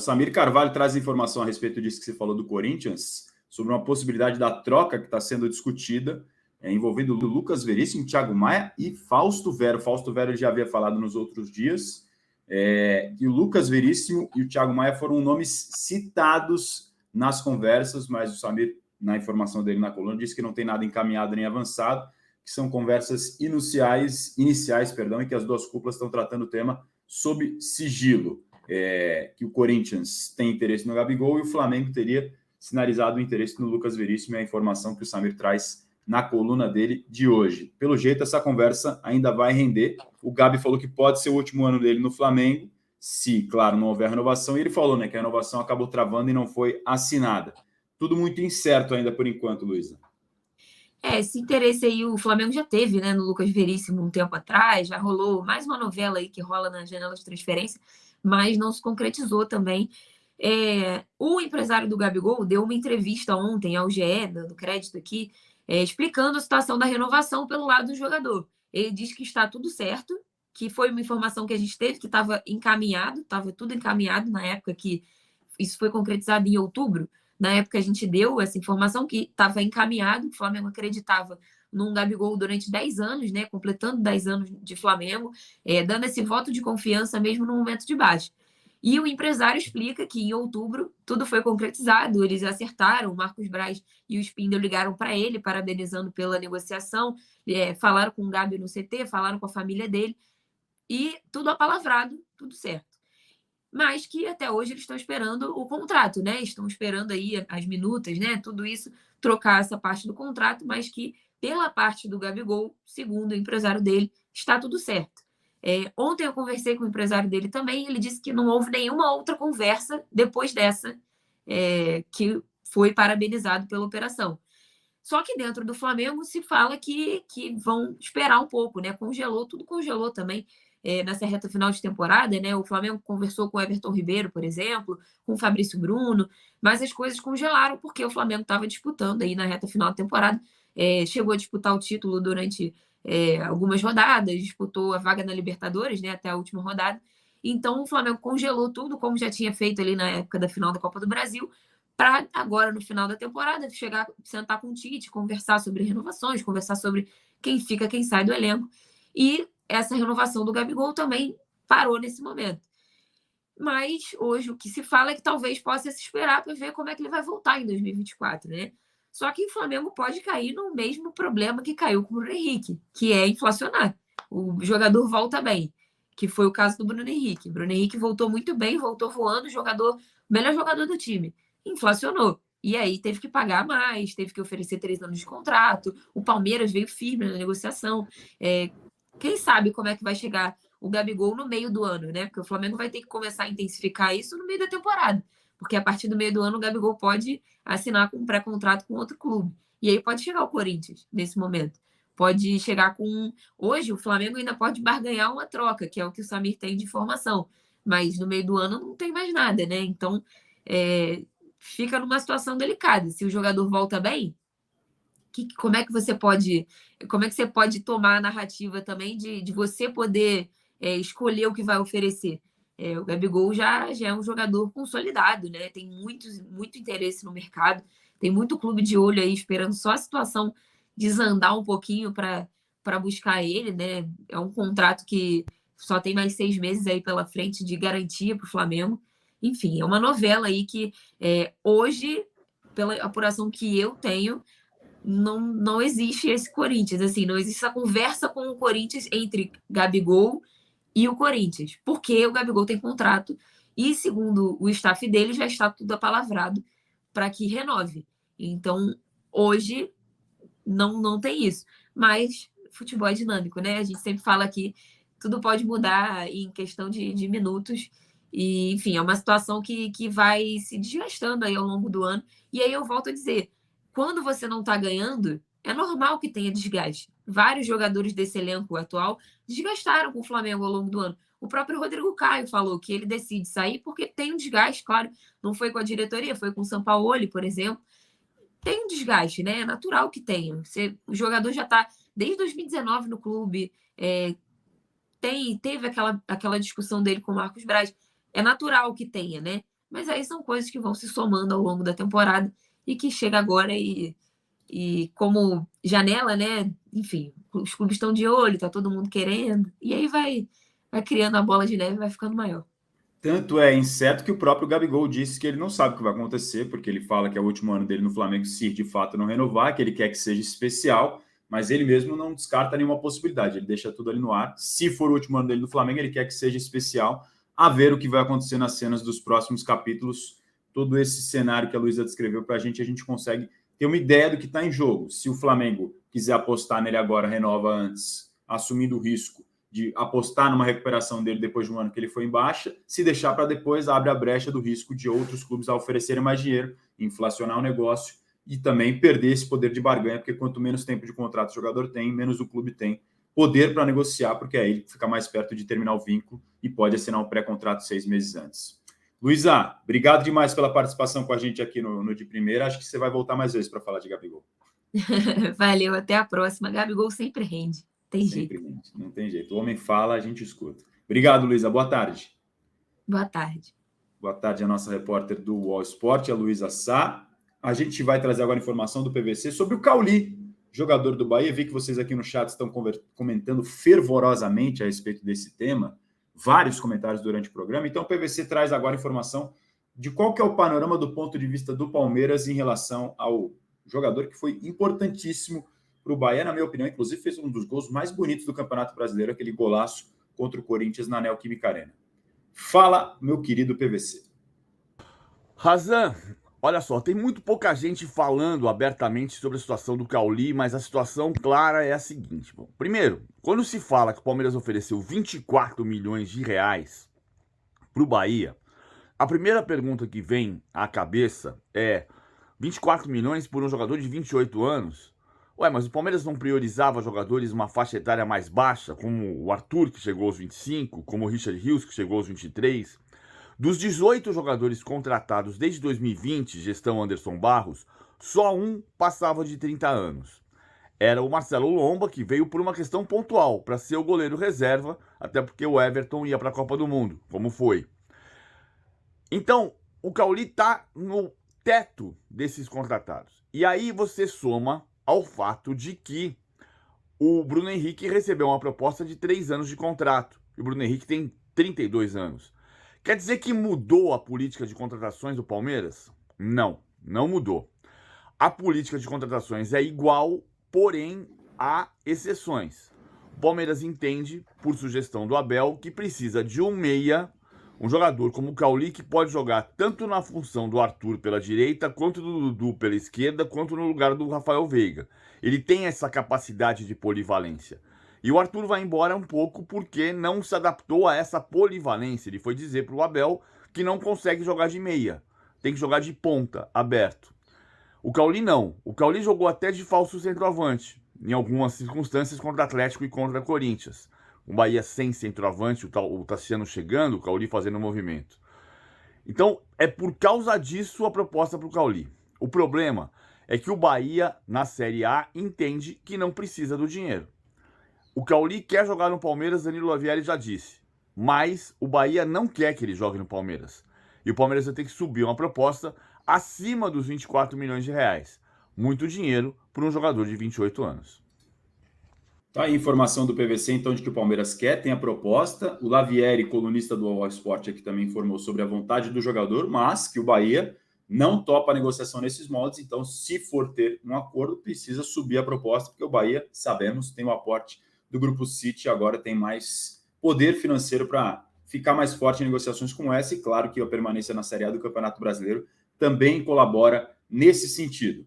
Samir Carvalho traz informação a respeito disso que você falou do Corinthians, sobre uma possibilidade da troca que está sendo discutida, envolvendo o Lucas Veríssimo, Thiago Maia e Fausto Vero. Fausto Vero já havia falado nos outros dias, que o Lucas Veríssimo e o Thiago Maia foram nomes citados nas conversas, mas o Samir, na informação dele na coluna, disse que não tem nada encaminhado nem avançado, que são conversas iniciais, e que as duas cúpulas estão tratando o tema sob sigilo. Que o Corinthians tem interesse no Gabigol e o Flamengo teria sinalizado o interesse no Lucas Veríssimo, é a informação que o Samir traz na coluna dele de hoje. Pelo jeito, essa conversa ainda vai render. O Gabi falou que pode ser o último ano dele no Flamengo, se, claro, não houver renovação, e ele falou, né, que a renovação acabou travando e não foi assinada. Tudo muito incerto ainda por enquanto, Luísa. Esse interesse aí o Flamengo já teve, né, no Lucas Veríssimo um tempo atrás, já rolou mais uma novela aí que rola na janela de transferência, mas não se concretizou também. O empresário do Gabigol deu uma entrevista ontem ao GE, dando crédito aqui, explicando a situação da renovação pelo lado do jogador. Ele diz que está tudo certo, que foi uma informação que a gente teve, que estava encaminhado, estava tudo encaminhado na época que isso foi concretizado em outubro. Na época a gente deu essa informação que estava encaminhado, o Flamengo acreditava num Gabigol durante 10 anos, né, completando 10 anos de Flamengo, dando esse voto de confiança mesmo no momento de baixa. E o empresário explica que em outubro tudo foi concretizado, eles acertaram, o Marcos Braz e o Spindel ligaram para ele, parabenizando pela negociação, falaram com o Gabi no CT, falaram com a família dele, e tudo apalavrado, tudo certo. Mas que até hoje eles estão esperando o contrato, né? Estão esperando aí as minutas, né? Tudo isso, trocar essa parte do contrato, mas que pela parte do Gabigol, segundo o empresário dele, está tudo certo. Ontem eu conversei com o empresário dele também, ele disse que não houve nenhuma outra conversa depois dessa, que foi parabenizado pela operação. Só que dentro do Flamengo se fala que vão esperar um pouco, né? Tudo congelou também nessa reta final de temporada, né? O Flamengo conversou com o Everton Ribeiro, por exemplo, com o Fabrício Bruno, mas as coisas congelaram porque o Flamengo estava disputando aí na reta final da temporada, chegou a disputar o título durante algumas rodadas, disputou a vaga na Libertadores, né? Até a última rodada. Então o Flamengo congelou tudo, como já tinha feito ali na época da final da Copa do Brasil, para agora, no final da temporada, chegar, sentar com o Tite, conversar sobre renovações, conversar sobre quem fica, quem sai do elenco. E essa renovação do Gabigol também parou nesse momento. Mas hoje o que se fala é que talvez possa se esperar para ver como é que ele vai voltar em 2024, né? Só que o Flamengo pode cair no mesmo problema que caiu com o Bruno Henrique, que é inflacionar. O jogador volta bem, que foi o caso do Bruno Henrique. O Bruno Henrique voltou muito bem, voltou voando, melhor jogador do time. Inflacionou. E aí teve que pagar mais, teve que oferecer 3 anos de contrato. O Palmeiras veio firme na negociação. Quem sabe como é que vai chegar o Gabigol no meio do ano, né? Porque o Flamengo vai ter que começar a intensificar isso no meio da temporada. Porque a partir do meio do ano o Gabigol pode assinar com um pré-contrato com outro clube. E aí pode chegar o Corinthians nesse momento. Pode chegar com... Hoje o Flamengo ainda pode barganhar uma troca, que é o que o Samir tem de informação. Mas no meio do ano não tem mais nada, né? Então, fica numa situação delicada. Se o jogador volta bem, como é que você pode tomar a narrativa também de você poder escolher o que vai oferecer? O Gabigol já é um jogador consolidado, né? Tem muito interesse no mercado, tem muito clube de olho aí esperando só a situação desandar um pouquinho para buscar ele, né? É um contrato que só tem mais 6 meses aí pela frente de garantia para o Flamengo. Enfim, é uma novela aí que hoje, pela apuração que eu tenho, não existe esse Corinthians, assim, não existe essa conversa com o Corinthians entre Gabigol e o Corinthians, porque o Gabigol tem contrato e, segundo o staff dele, já está tudo apalavrado para que renove. Então, hoje, não tem isso. Mas futebol é dinâmico, né? A gente sempre fala que tudo pode mudar em questão de minutos. E, enfim, é uma situação que vai se desgastando aí ao longo do ano. E aí eu volto a dizer, quando você não está ganhando, é normal que tenha desgaste. Vários jogadores desse elenco atual desgastaram com o Flamengo ao longo do ano. O próprio Rodrigo Caio falou que ele decide sair porque tem um desgaste, claro. Não foi com a diretoria, foi com o Sampaoli, por exemplo. Tem um desgaste, né? É natural que tenha. O jogador já está desde 2019 no clube, teve aquela discussão dele com o Marcos Braz. É natural que tenha, né? Mas aí são coisas que vão se somando ao longo da temporada e que chega agora e como janela, né? Enfim, os clubes estão de olho, tá todo mundo querendo, e aí vai criando a bola de neve e vai ficando maior. Tanto é incerto que o próprio Gabigol disse que ele não sabe o que vai acontecer, porque ele fala que é o último ano dele no Flamengo se de fato não renovar, que ele quer que seja especial, mas ele mesmo não descarta nenhuma possibilidade, ele deixa tudo ali no ar. Se for o último ano dele no Flamengo, ele quer que seja especial, a ver o que vai acontecer nas cenas dos próximos capítulos. Todo esse cenário que a Luísa descreveu para a gente consegue ter uma ideia do que está em jogo. Se o Flamengo quiser apostar nele agora, renova antes, assumindo o risco de apostar numa recuperação dele depois de um ano que ele foi em baixa. Se deixar para depois, abre a brecha do risco de outros clubes a oferecerem mais dinheiro, inflacionar o negócio e também perder esse poder de barganha, porque quanto menos tempo de contrato o jogador tem, menos o clube tem poder para negociar, porque aí ele fica mais perto de terminar o vínculo e pode assinar um pré-contrato 6 meses antes. Luísa, obrigado demais pela participação com a gente aqui no De Primeira. Acho que você vai voltar mais vezes para falar de Gabigol. Valeu, até a próxima. Gabigol sempre rende. Tem sempre jeito. rende, não tem jeito. O homem fala, a gente escuta. Obrigado, Luísa. Boa tarde. Boa tarde. Boa tarde a nossa repórter do UOL Esporte, a Luísa Sá. A gente vai trazer agora informação do PVC sobre o Cauli, jogador do Bahia. Vi que vocês aqui no chat estão comentando fervorosamente a respeito desse tema. Vários comentários durante o programa. Então, o PVC traz agora informação de qual que é o panorama do ponto de vista do Palmeiras em relação ao jogador que foi importantíssimo para o Bahia, na minha opinião. Inclusive, fez um dos gols mais bonitos do Campeonato Brasileiro, aquele golaço contra o Corinthians na Neoquímica Arena. Fala, meu querido PVC. Razan, olha só, tem muito pouca gente falando abertamente sobre a situação do Cauli, mas a situação clara é a seguinte. Bom, primeiro, quando se fala que o Palmeiras ofereceu 24 milhões de reais para o Bahia, a primeira pergunta que vem à cabeça é 24 milhões por um jogador de 28 anos? Ué, mas o Palmeiras não priorizava jogadores uma faixa etária mais baixa, como o Arthur, que chegou aos 25, como o Richard Rios, que chegou aos 23? Dos 18 jogadores contratados desde 2020, gestão Anderson Barros, só um passava de 30 anos. Era o Marcelo Lomba, que veio por uma questão pontual, para ser o goleiro reserva, até porque o Everton ia para a Copa do Mundo, como foi. Então, o Cauli está no teto desses contratados. E aí você soma ao fato de que o Bruno Henrique recebeu uma proposta de 3 anos de contrato. E o Bruno Henrique tem 32 anos. Quer dizer que mudou a política de contratações do Palmeiras? Não, não mudou. A política de contratações é igual, porém há exceções. O Palmeiras entende, por sugestão do Abel, que precisa de um meia, um jogador como o Cauli, que pode jogar tanto na função do Arthur pela direita, quanto do Dudu pela esquerda, quanto no lugar do Rafael Veiga. Ele tem essa capacidade de polivalência. E o Arthur vai embora um pouco porque não se adaptou a essa polivalência. Ele foi dizer para o Abel que não consegue jogar de meia. Tem que jogar de ponta, aberto. O Cauli não. O Cauli jogou até de falso centroavante, em algumas circunstâncias contra o Atlético e contra o Corinthians. O Bahia sem centroavante, o Tassiano chegando, o Cauli fazendo o movimento. Então, é por causa disso a proposta para o Cauli. O problema é que o Bahia, na Série A, entende que não precisa do dinheiro. O Cauli quer jogar no Palmeiras, Danilo Lavieri já disse. Mas o Bahia não quer que ele jogue no Palmeiras. E o Palmeiras vai ter que subir uma proposta acima dos 24 milhões de reais. Muito dinheiro para um jogador de 28 anos. Tá aí a informação do PVC, então, de que o Palmeiras quer, tem a proposta. O Lavieri, colunista do UOL Esporte, aqui também informou sobre a vontade do jogador, mas que o Bahia não topa a negociação nesses moldes. Então, se for ter um acordo, precisa subir a proposta, porque o Bahia, sabemos, tem o aporte do Grupo City, agora tem mais poder financeiro para ficar mais forte em negociações como essa. E claro que a permanência na Série A do Campeonato Brasileiro também colabora nesse sentido.